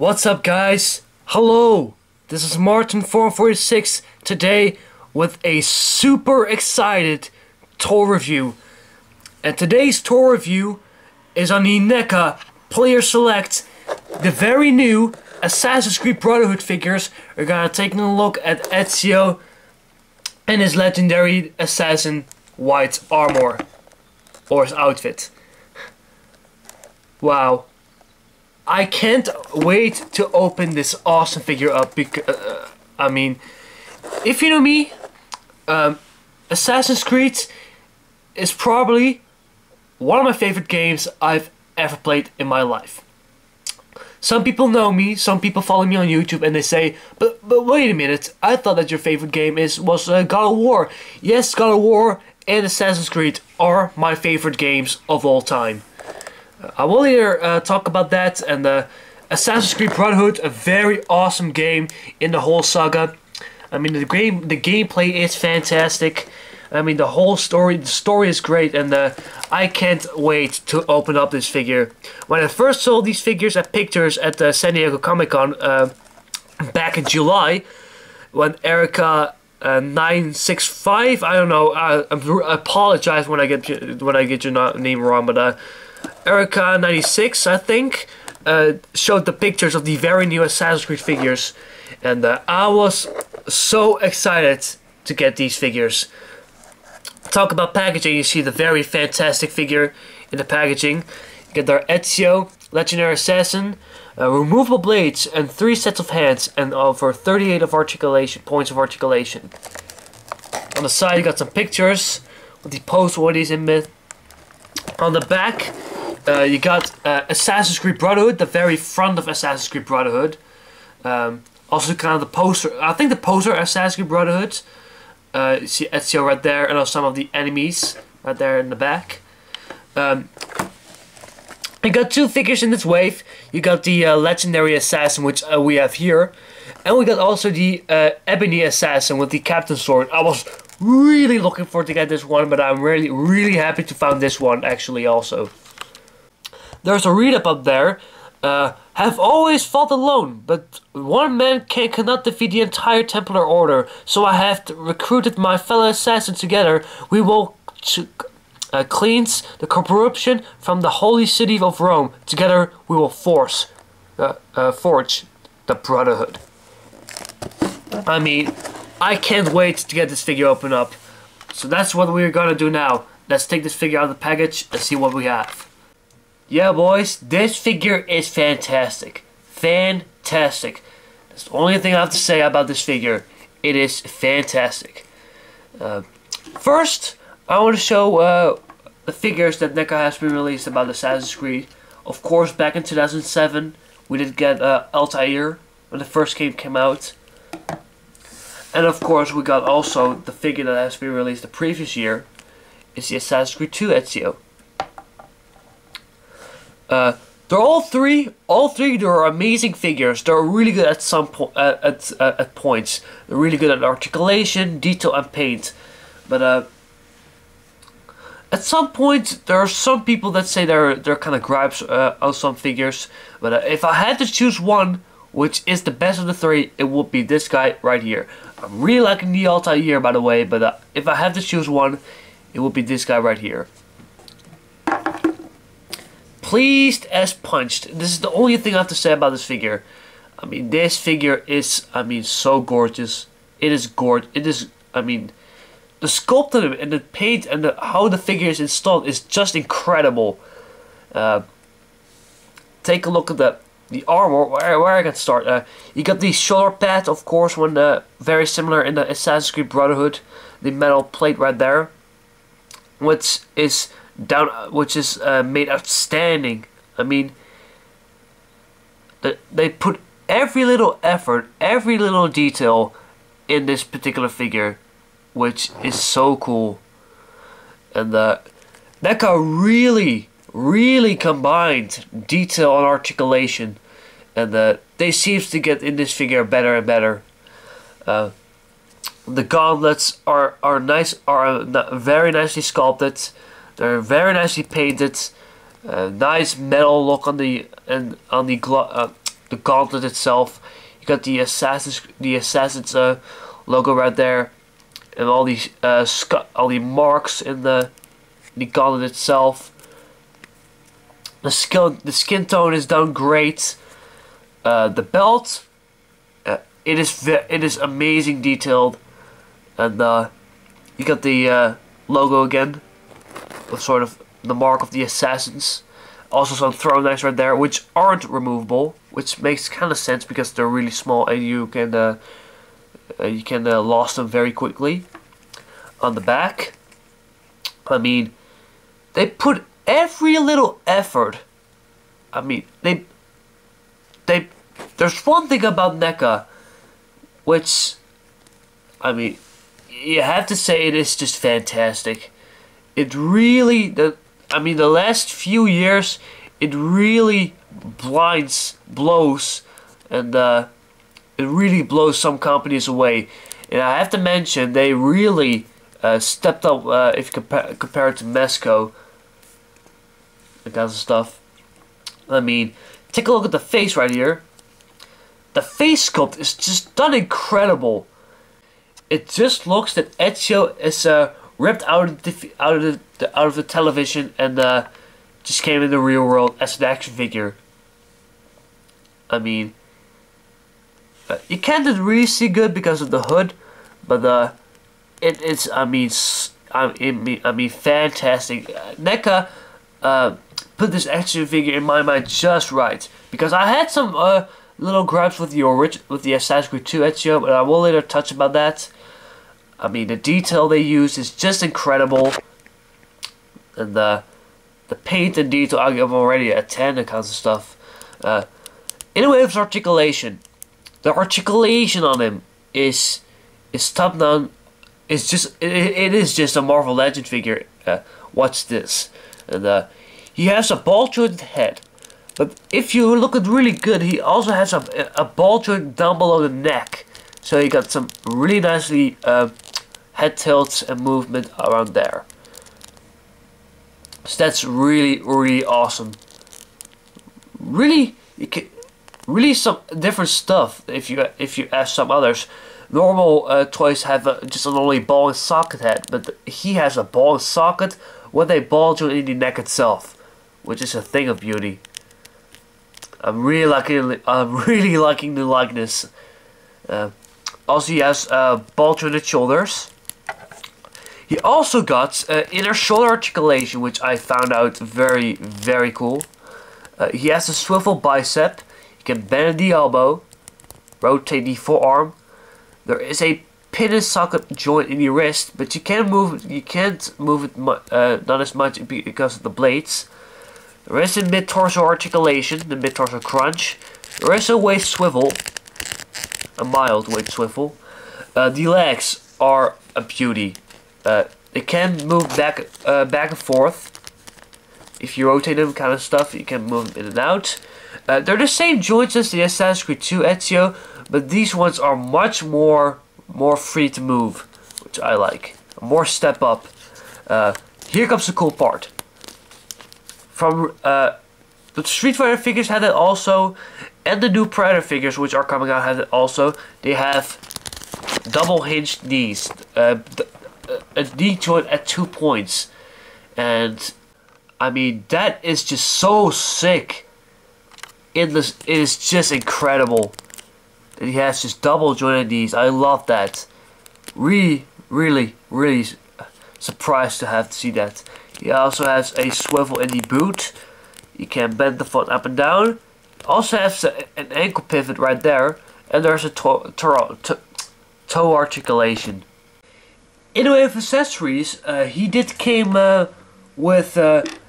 What's up, guys? Hello, this is Martin446 today with a super excited tour review. And today's tour review is on the Neca Player Select, the very new Assassin's Creed Brotherhood figures. We're gonna take a look at Ezio and his legendary assassin white armor, or his outfit. Wow. I can't wait to open this awesome figure up because, I mean, if you know me, Assassin's Creed is probably one of my favorite games I've ever played in my life. Some people know me, some people follow me on YouTube and they say, but wait a minute, I thought that your favorite game was God of War. Yes, God of War and Assassin's Creed are my favorite games of all time. I will here talk about that and Assassin's Creed Brotherhood, a very awesome game in the whole saga. I mean, the gameplay is fantastic. I mean, the story is great, and I can't wait to open up this figure. When I first saw these figures at pictures at the San Diego Comic-Con back in July, when Erica 965, I don't know, I apologize when I get your name wrong, but Erica 96, I think, showed the pictures of the very new Assassin's Creed figures, and I was so excited to get these figures. Talk about packaging, you see the very fantastic figure in the packaging. You get our Ezio, legendary assassin, removable blades, and 3 sets of hands, and over 38 of points of articulation. On the side you got some pictures with the post what he's in with. On the back, you got Assassin's Creed Brotherhood, the very front of Assassin's Creed Brotherhood. Also kind of the poster, I think the poster Assassin's Creed Brotherhood. You see Ezio right there, and also some of the enemies right there in the back. You got 2 figures in this wave. You got the legendary assassin, which we have here. And we got also the ebony assassin with the captain sword. I was really looking forward to get this one, but I'm really happy to find this one actually also. There's a read up there. Have always fought alone, but one man cannot defeat the entire Templar Order, so I have recruited my fellow assassins together. We will cleanse the corruption from the holy city of Rome. Together we will forge the Brotherhood. I mean, I can't wait to get this figure open up. So that's what we're gonna do now. Let's take this figure out of the package and see what we have. Yeah, boys, this figure is fantastic. Fantastic. That's the only thing I have to say about this figure. It is fantastic. First, I want to show the figures that Neca has been released about Assassin's Creed. Of course, back in 2007, we did get Altair when the first game came out. And of course, we got also the figure that has been released the previous year. It's the Assassin's Creed 2 Ezio. They're all three they're amazing figures. They're really good at some at points. They're really good at articulation, detail, and paint. But at some point, there are some people that say they're kind of gripes on some figures. But if I had to choose one, which is the best of the 3, it would be this guy right here. I'm really liking the Altair, by the way, but if I had to choose one, it would be this guy right here. Pleased as punched. This is the only thing I have to say about this figure. I mean, this figure is, I mean, so gorgeous. It is gorgeous. It is, I mean, the sculpt of it and the paint and how the figure is installed is just incredible. Take a look at the armor. Where I can start. You got the shoulder pad, of course, very similar in the Assassin's Creed Brotherhood. The metal plate right there, which is made outstanding. I mean, they put every little effort, every little detail in this particular figure, which is so cool. And Neca really combined detail and articulation, and they seems to get in this figure better and better. The gauntlets are very nicely sculpted. They're very nicely painted. Nice metal look on the the gauntlet itself. You got the assassin's logo right there, and all these all the marks in the gauntlet itself. The skin tone is done great. The belt, it is amazing detailed, and you got the logo again, with sort of the mark of the assassins. Also some throw knives right there, which aren't removable, which makes kind of sense because they're really small and you can lost them very quickly. On the back, I mean, they put every little effort. I mean, there's one thing about Neca, which, I mean, you have to say it is just fantastic. It really, the last few years, it really blows, and it really blows some companies away. And I have to mention, they really stepped up if you compare it to Mesco, that kind of stuff. I mean, take a look at the face right here. The face sculpt is just done incredible. It just looks that Ezio is ripped out of the television and just came in the real world as an action figure. I mean, you can't really see good because of the hood, but it's fantastic. Neca put this action figure in my mind just right, because I had some little gripes with the Assassin's Creed 2 Ezio, but I will later touch about that. I mean, the detail they use is just incredible, and the paint and detail, I'll give them already a 10 and kinds of stuff. Anyway, with articulation, the articulation on him is top down. It's just it is just a Marvel Legend figure. Watch this, and he has a ball jointed head, but if you look at really good, he also has a ball joint down below the neck. So you got some really nicely head tilts and movement around there. So that's really awesome. Really some different stuff. If you ask some others, normal toys have just an only ball and socket head, but he has a ball and socket with a ball joint in the neck itself, which is a thing of beauty. I'm really liking the likeness. Also, he has ball jointed shoulders. He also got inner shoulder articulation, which I found out very cool. He has a swivel bicep. You can bend the elbow, rotate the forearm. There is a pin and socket joint in the wrist, but you can't move it not as much because of the blades. There is a mid-torso articulation, the mid-torso crunch. There is a waist swivel, a mild waist swivel. The legs are a beauty. They can move back and forth. If you rotate them, kind of stuff, you can move them in and out. They're the same joints as the Assassin's Creed 2 Ezio, but these ones are much more free to move, which I like. More step up. Here comes the cool part. From the Street Fighter figures had it also, and the new Predator figures, which are coming out, have it also. They have double hinged knees, a knee joint at 2 points, and I mean, that is just so sick. It is just incredible that he has just double jointed knees. I love that. Really surprised to have to see that. He also has a swivel in the boot. You can bend the foot up and down. Also has an ankle pivot right there, and there's a toe articulation. In the way of accessories, he came with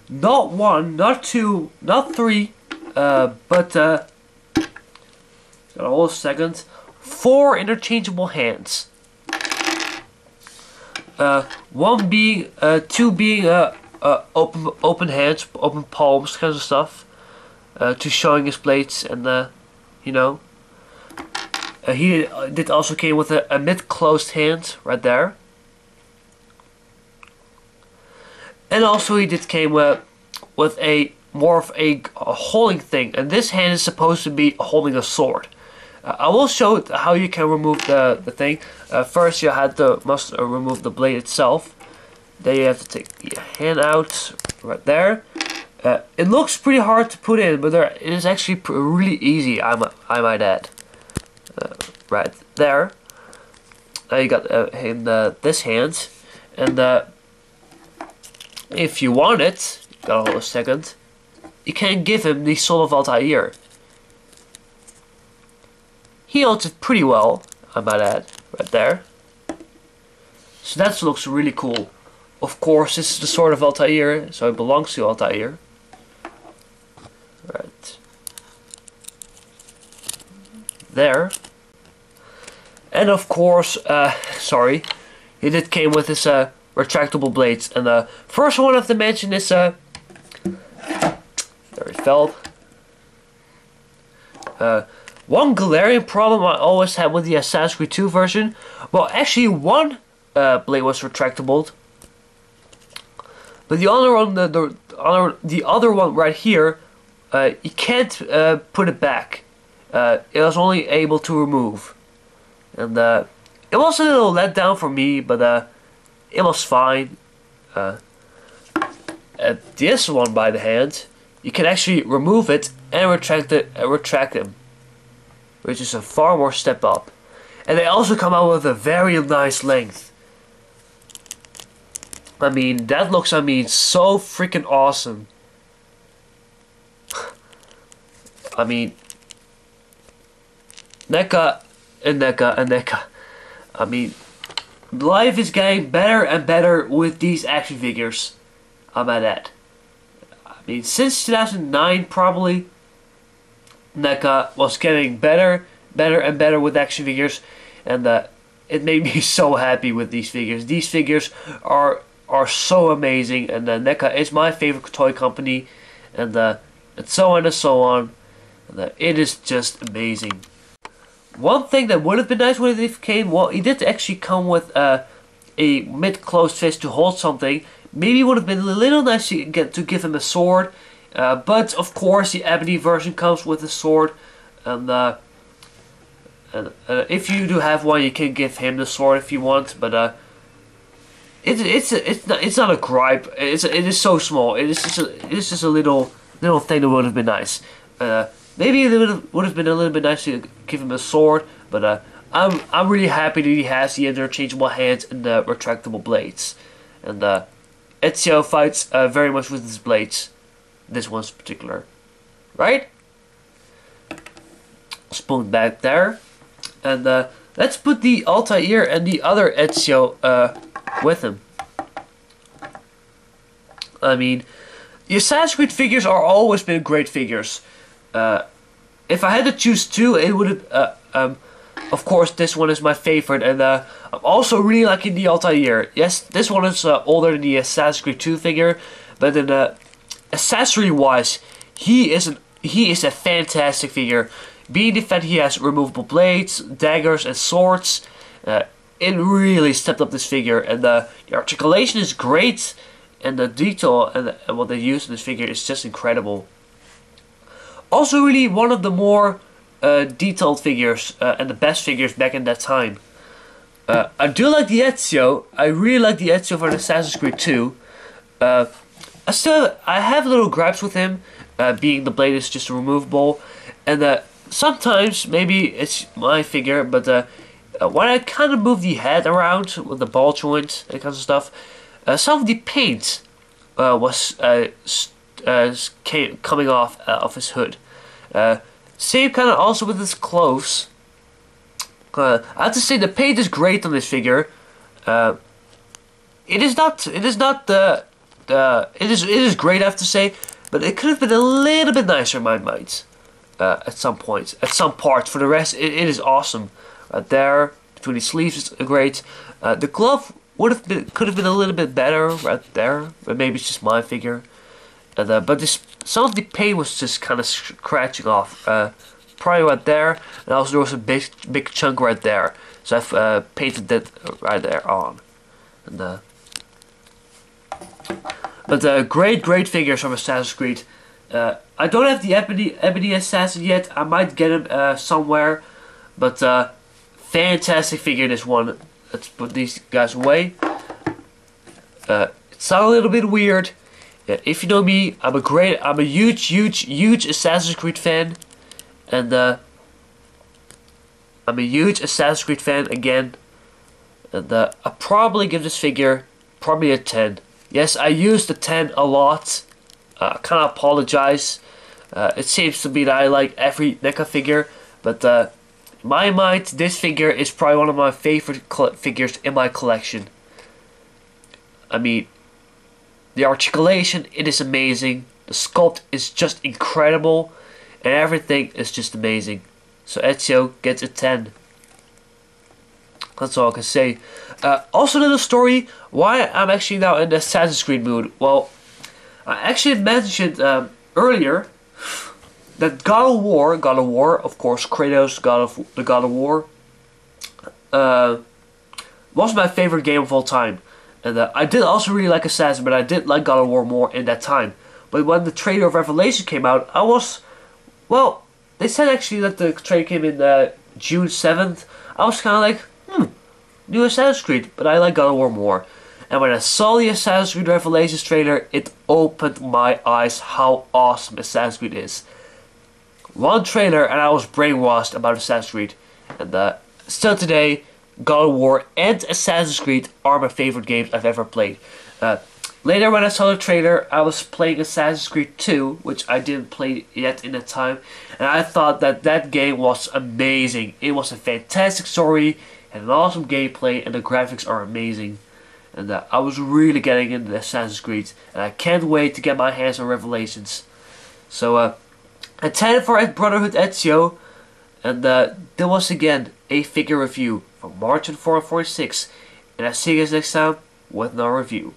not one, not two, not three, but got a whole second, 4 interchangeable hands. Two being open hands, open palms, kind of stuff, to showing his plates, and you know. He did also came with a mid-closed hand right there. And also he came with a more of a holding thing, and this hand is supposed to be holding a sword. I will show how you can remove the thing. First, you have to must remove the blade itself. Then you have to take the hand out right there. It looks pretty hard to put in, but it is actually really easy. I might add. Right there. You got in this hand, and if you want it, gotta hold a second. You can give him the Soul of Altair. He holds it pretty well, I might add, right there. So that looks really cool. Of course, this is the Sword of Altair, so it belongs to Altair. Right. There. And of course, sorry, he did came with his retractable blades. And the first one I have to mention is, there he fell. One glaring problem I always had with the Assassin's Creed 2 version, well, actually one blade was retractable, but the other one, the other one right here, you can't put it back. It was only able to remove, and it was a little let down for me, but it was fine. This one, by the hand, you can actually remove it and retract them, which is a far more step up. And they also come out with a very nice length. I mean, that looks, so freaking awesome. I mean, Neca and Neca and Neca. I mean, life is getting better and better with these action figures. I'm at that. I mean, since 2009 probably, Neca was getting better and better with action figures, and it made me so happy with these figures. These figures are so amazing, and Neca is my favorite toy company, and so on and so on. And it is just amazing. One thing that would have been nice when it came, well, he did actually come with a mid-closed fist to hold something. Maybe it would have been a little nice to give him a sword. But of course the ebony version comes with a sword, and if you do have one, you can give him the sword if you want. But it's not a gripe. It is so small. It is just a little thing that would have been nice. Maybe it would have been a little bit nice to give him a sword. But I'm really happy that he has the interchangeable hands and the retractable blades. And Ezio fights very much with his blades. This one's particular, right? Spoon back there, and let's put the Altair and the other Ezio with him. I mean, the Assassin's Creed figures are always been great figures. If I had to choose two, it would have. Of course, this one is my favorite, and I'm also really liking the Altair. Yes, this one is older than the Assassin's Creed 2 figure, but then. Accessory-wise, he is a fantastic figure. Being the fact he has removable blades, daggers, and swords, it really stepped up this figure. And the articulation is great, and the detail and what they use in this figure is just incredible. Also, really one of the more detailed figures and the best figures back in that time. I do like the Ezio. I really like the Ezio for Assassin's Creed 2. I have little gripes with him, being the blade is just removable, and sometimes maybe it's my figure, but when I kind of move the head around with the ball joint and kind of stuff, some of the paint was coming off of his hood. Same kind of also with his clothes. I have to say the paint is great on this figure. It is great, I have to say, but it could have been a little bit nicer in my mind at some points, at some parts. For the rest, it is awesome. Right there, between the sleeves, is great. The glove could have been a little bit better right there, but maybe it's just my figure. But some of the paint was just kind of scratching off. Probably right there, and also there was a big chunk right there. So I've painted that right there on. And, but great figures from Assassin's Creed. I don't have the Ebony Assassin yet. I might get him somewhere, but fantastic figure, this one. Let's put these guys away. It sounds a little bit weird. If you know me, I'm a huge Assassin's Creed fan, and I'm a huge Assassin's Creed fan again, and I'll probably give this figure probably a 10. Yes, I use the 10 a lot. I kind of apologize. It seems to be that I like every Neca figure, but in my mind, this figure is probably one of my favorite figures in my collection. I mean, the articulation, it is amazing. The sculpt is just incredible, and everything is just amazing. So Ezio gets a 10. That's all I can say. Also, a little story why I'm actually now in the Assassin's Creed mood. Well, I actually mentioned earlier that God of War, of course, Kratos, the God of War, was my favorite game of all time. And I did also really like Assassin, but I did like God of War more in that time. But when the trailer of Revelation came out, I was, well, they said actually that the trailer came in June 7th. I was kind of like, new Assassin's Creed, but I like God of War more. And when I saw the Assassin's Creed Revelations trailer, it opened my eyes how awesome Assassin's Creed is. One trailer and I was brainwashed about Assassin's Creed. And still today, God of War and Assassin's Creed are my favorite games I've ever played. Later when I saw the trailer, I was playing Assassin's Creed 2, which I didn't play yet in that time. And I thought that that game was amazing. It was a fantastic story and an awesome gameplay, and the graphics are amazing. And I was really getting into Assassin's Creed, and I can't wait to get my hands on Revelations. So a 10 for Brotherhood Ezio, and that was again a figure review from March 446, and I'll see you guys next time with another review.